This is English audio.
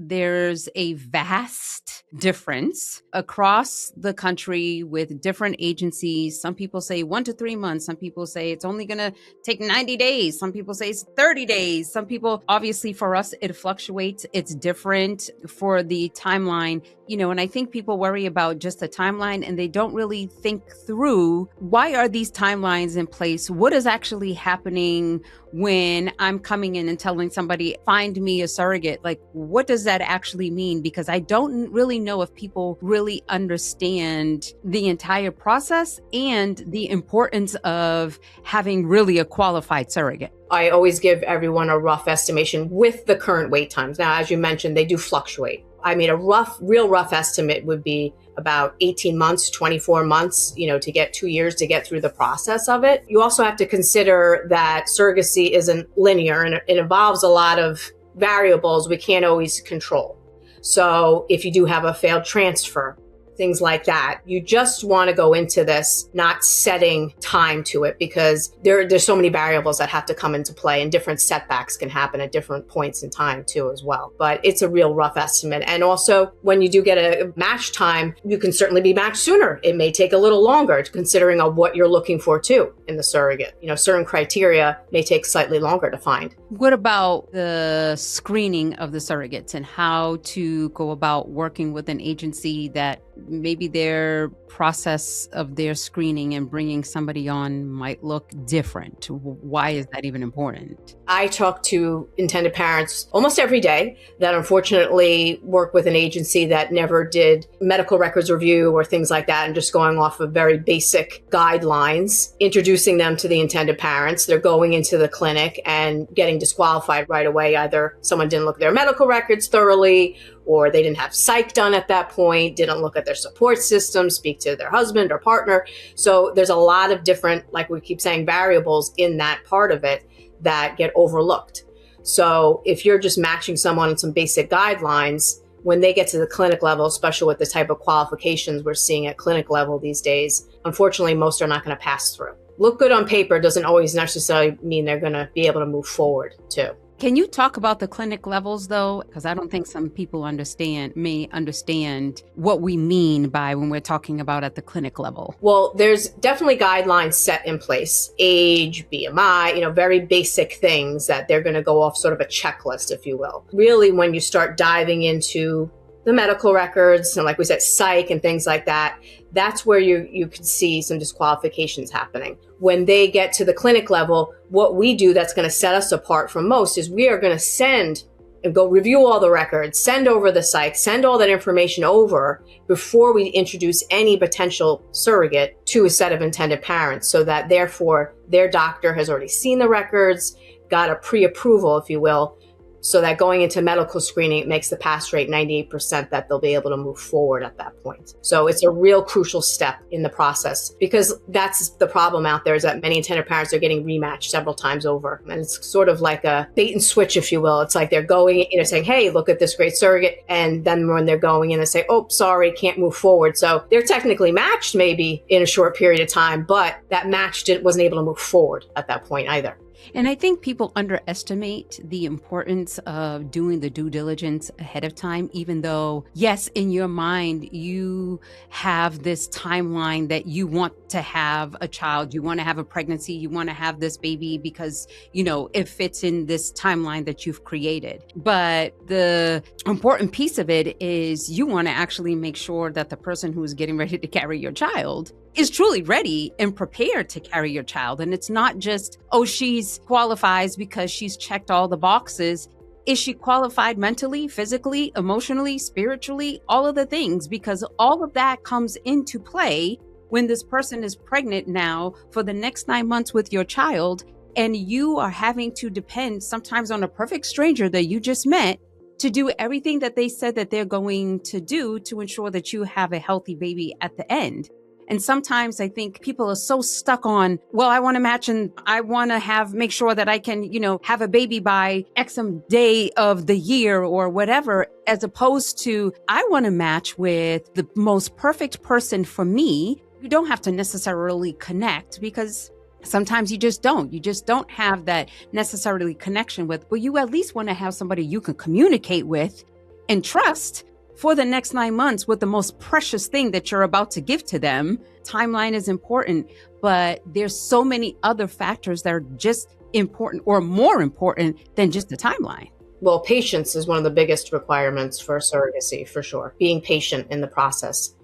there's a vast difference across the country with different agencies. Some people say 1 to 3 months. Some people say it's only going to take 90 days. Some people say it's 30 days. Some people, obviously for us, it fluctuates. It's different for the timeline, and I think people worry about just the timeline and they don't really think through, why are these timelines in place? What is actually happening when I'm coming in and telling somebody, find me a surrogate? Like, what does that actually mean? Because I don't really know if people really understand the entire process and the importance of having really a qualified surrogate. I always give everyone a rough estimation with the current wait times. Now, as you mentioned, they do fluctuate. I mean, real rough estimate would be about 18 months, 24 months, to get 2 years to get through the process of it. You also have to consider that surrogacy isn't linear and it involves a lot of variables we can't always control. So if you do have a failed transfer, things like that, you just want to go into this not setting time to it, because there's so many variables that have to come into play, and different setbacks can happen at different points in time too as well. But it's a real rough estimate. And also, when you do get a match time, you can certainly be matched sooner. It may take a little longer, considering of what you're looking for too in the surrogate. Certain criteria may take slightly longer to find. What about the screening of the surrogates and how to go about working with an agency that maybe their process of their screening and bringing somebody on might look different? Why is that even important? I talk to intended parents almost every day that unfortunately work with an agency that never did medical records review or things like that, and just going off of very basic guidelines, introducing them to the intended parents. They're going into the clinic and getting disqualified right away. Either someone didn't look at their medical records thoroughly, or they didn't have psych done at that point, didn't look at their support system, speak to their husband or partner. So there's a lot of different, like we keep saying, variables in that part of it that get overlooked. So if you're just matching someone on some basic guidelines, when they get to the clinic level, especially with the type of qualifications we're seeing at clinic level these days, unfortunately, most are not going to pass through. Look good on paper doesn't always necessarily mean they're going to be able to move forward too. Can you talk about the clinic levels though? Because I don't think some people may understand what we mean by when we're talking about at the clinic level. Well, there's definitely guidelines set in place. Age, BMI, very basic things that they're going to go off sort of a checklist, if you will. Really, when you start diving into the medical records and, like we said, psych and things like that, that's where you could see some disqualifications happening. When they get to the clinic level, what we do that's going to set us apart from most is we are going to send and go review all the records, send over the psych, send all that information over before we introduce any potential surrogate to a set of intended parents, so that therefore their doctor has already seen the records, got a pre-approval, if you will, so that going into medical screening, it makes the pass rate 98% that they'll be able to move forward at that point. So it's a real crucial step in the process, because that's the problem out there, is that many intended parents are getting rematched several times over. And it's sort of like a bait and switch, if you will. It's like they're going, saying, hey, look at this great surrogate. And then when they're going in, they say, oh, sorry, can't move forward. So they're technically matched maybe in a short period of time, but that match wasn't able to move forward at that point either. And I think people underestimate the importance of doing the due diligence ahead of time, even though, yes, in your mind, you have this timeline that you want to have a child, you want to have a pregnancy, you want to have this baby because, it fits in this timeline that you've created. But the important piece of it is you want to actually make sure that the person who is getting ready to carry your child is truly ready and prepared to carry your child. And it's not just, she's qualifies because she's checked all the boxes. Is she qualified mentally, physically, emotionally, spiritually, all of the things? Because all of that comes into play when this person is pregnant now for the next 9 months with your child, and you are having to depend sometimes on a perfect stranger that you just met to do everything that they said that they're going to do to ensure that you have a healthy baby at the end. And sometimes I think people are so stuck on, I want to match and I want to make sure that I can, have a baby by X day of the year or whatever, as opposed to I want to match with the most perfect person for me. You don't have to necessarily connect, because sometimes you just don't have that necessarily connection with, but you at least want to have somebody you can communicate with and trust for the next 9 months with the most precious thing that you're about to give to them. Timeline is important, but there's so many other factors that are just important or more important than just the timeline. Well, patience is one of the biggest requirements for surrogacy, for sure. Being patient in the process.